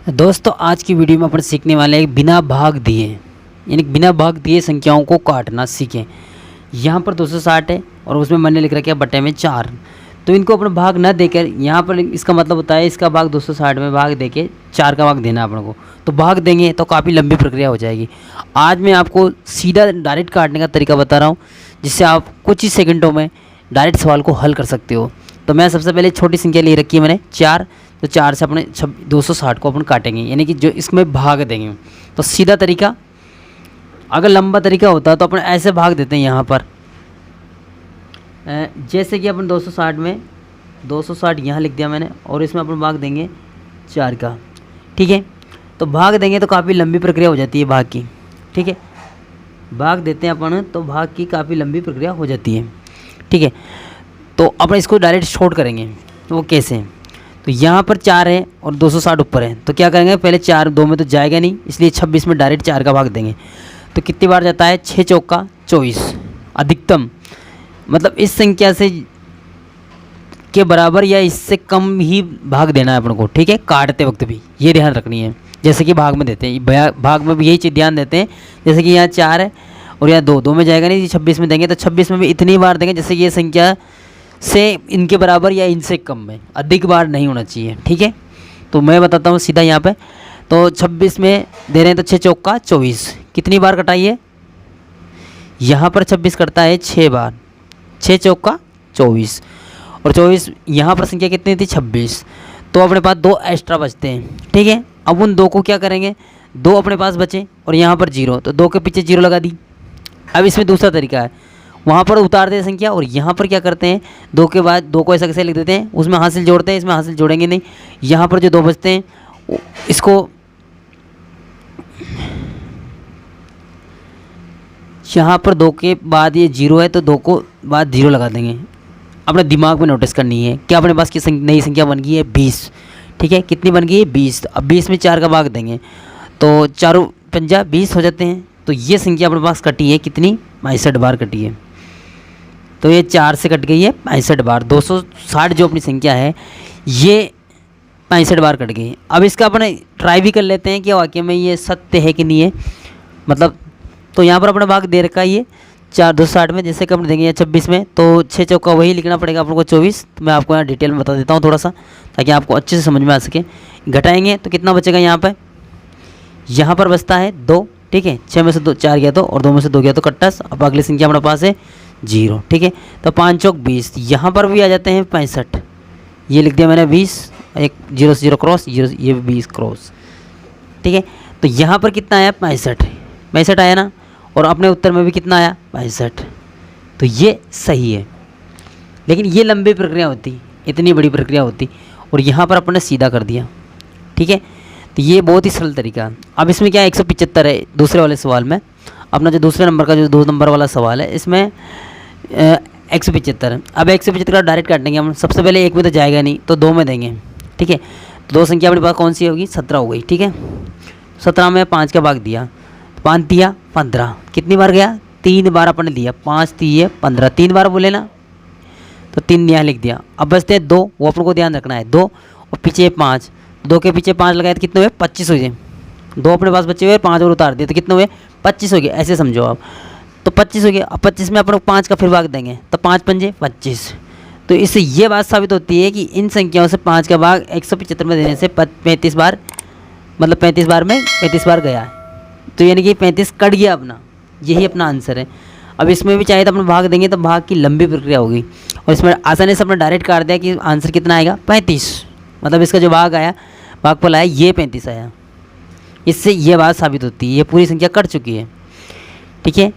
दोस्तों आज की वीडियो में अपन सीखने वाले हैं बिना भाग दिए, यानी बिना भाग दिए संख्याओं को काटना सीखें। यहाँ पर 260 है और उसमें मैंने लिख रखा है बटे में 4, तो इनको अपन भाग ना देकर यहाँ पर इसका मतलब होता है इसका भाग 260 में भाग देके 4 का भाग देना अपन को, तो भाग देंगे तो काफ़ी लंबी प्रक्रिया हो जाएगी। आज मैं आपको सीधा डायरेक्ट काटने का तरीका बता रहा हूँ, जिससे आप कुछ ही सेकंडों में डायरेक्ट सवाल को हल कर सकते हो। तो मैं सबसे पहले छोटी संख्या ले रखी है मैंने 4, तो 4 से अपने 260 को अपन काटेंगे, यानी कि जो इसमें भाग देंगे। तो सीधा तरीका, अगर लंबा तरीका होता तो अपन ऐसे भाग देते हैं यहाँ पर, जैसे कि अपन 260 में 260 यहाँ लिख दिया मैंने और इसमें अपन भाग देंगे 4 का, ठीक है। तो भाग देंगे तो काफ़ी लंबी प्रक्रिया हो जाती है भाग की, ठीक है। भाग देते हैं अपन तो भाग की काफ़ी लंबी प्रक्रिया हो जाती है, ठीक है। तो अपन इसको डायरेक्ट शॉर्ट करेंगे, तो वो कैसे? तो यहाँ पर 4 है और 260 ऊपर है, तो क्या करेंगे, पहले 4 2 में तो जाएगा नहीं, इसलिए 26 में डायरेक्ट 4 का भाग देंगे। तो कितनी बार जाता है? 6 चौका 24 अधिकतम, मतलब इस संख्या से के बराबर या इससे कम ही भाग देना है अपन को, ठीक है। काटते वक्त भी ये ध्यान रखनी है, जैसे कि भाग में देते हैं, भाग में भी यही चीज़ ध्यान देते हैं। जैसे कि यहाँ 4 है और यहाँ 2 में जाएगा नहीं, 26 में देंगे तो 26 में भी इतनी बार देंगे जैसे कि ये संख्या से इनके बराबर या इनसे कम में, अधिक बार नहीं होना चाहिए, ठीक है। तो मैं बताता हूँ सीधा यहाँ पे, तो 26 में दे रहे हैं तो 6 चौका 24, कितनी बार कटाइए? यहाँ पर 26 कटता है 6 बार, 6 चौका 24 और 24 यहाँ पर संख्या कितनी थी? 26, तो अपने पास 2 एक्स्ट्रा बचते हैं, ठीक है। अब उन 2 को क्या करेंगे, 2 अपने पास बचे और यहाँ पर 0, तो 2 के पीछे 0 लगा दी। अब इसमें दूसरा तरीका है, वहाँ पर उतार देते संख्या और यहाँ पर क्या करते हैं, 2 के बाद 2 को ऐसा कैसे लिख देते हैं, उसमें हासिल जोड़ते हैं, इसमें हासिल जोड़ेंगे नहीं। यहाँ पर जो 2 बचते हैं इसको यहाँ पर 2 के बाद ये 0 है तो 2 को बाद 0 लगा देंगे। अपने दिमाग में नोटिस करनी है कि अपने पास की नई संख्या बन गई है 20, ठीक है। कितनी बन गई है? 20। अब 20 में 4 का भाग देंगे तो 4 पंजा 20 हो जाते हैं। तो ये संख्या अपने पास कटी है कितनी? 65 बार कटी है। तो ये 4 से कट गई है 65 बार, 260 जो अपनी संख्या है ये 65 बार कट गई। अब इसका अपन ट्राई भी कर लेते हैं कि वाकई में ये सत्य है कि नहीं है, मतलब। तो यहाँ पर अपना भाग दे रखा है ये 4 260 में, जैसे कि अपन देंगे 26 में तो 6 चौका वही लिखना पड़ेगा अपन को 24। तो मैं आपको यहाँ डिटेल में बता देता हूँ थोड़ा सा, ताकि आपको अच्छे से समझ में आ सके। घटाएंगे तो कितना बचेगा? यहाँ पर बचता है 2, ठीक है। 6 में से 4 गया तो और 2 में से 2 गया तो कट्टा। अब अगली संख्या हमारे पास है 0, ठीक है। तो 5 चौक 20, यहाँ पर भी आ जाते हैं 65, ये लिख दिया मैंने 20, एक 0 से 0 क्रॉस, 0 ये 20 क्रॉस, ठीक है। तो यहाँ पर कितना आया? 65 आया ना, और अपने उत्तर में भी कितना आया? 65। तो ये सही है, लेकिन ये लंबी प्रक्रिया होती, इतनी बड़ी प्रक्रिया होती, और यहाँ पर अपन ने सीधा कर दिया, ठीक है। तो ये बहुत ही सरल तरीका है। अब इसमें क्या है, 175 है दूसरे वाले सवाल में। अपना जो दूसरे नंबर का जो 2 नंबर वाला सवाल है इसमें 175 है। अब 175 का डायरेक्ट काटेंगे हम। सबसे पहले 1 में तो जाएगा नहीं, तो 2 में देंगे, ठीक है। तो 2 संख्या अपने पास कौन सी होगी? 17 हो गई, ठीक है। 17 में 5 का भाग दिया, 5 दिया 15, कितनी बार गया? 3 बार अपन ने दिया, 5 3 15, 3 बार बोले ना, तो 3 यहाँ लिख दिया। अब बचते हैं 2, वो अपन को ध्यान रखना है, 2 और पीछे 5, 2 के पीछे 5 लगाए तो कितने हुए? 25 हो गए। 2 अपने पास बचे हुए, 5 और उतार दिए तो कितने हुए? 25 हो गए, ऐसे समझो आप। तो 25 हो गया। अब 25 में अपन 5 का फिर भाग देंगे तो 5 पंजे 25। तो इससे ये बात साबित होती है कि इन संख्याओं से 5 का भाग 175 में देने से 35 बार, मतलब 35 बार में 35 बार गया है, तो यानी कि 35 कट गया अपना, यही अपना आंसर है। अब इसमें भी चाहिए तो अपन भाग देंगे तो भाग की लंबी प्रक्रिया होगी, और इसमें आसानी से अपने डायरेक्ट काट दिया कि आंसर कितना आएगा? 35, मतलब इसका जो भाग आया, भागफल आया ये 35 आया। इससे ये बात साबित होती है ये पूरी संख्या कट चुकी है, ठीक है।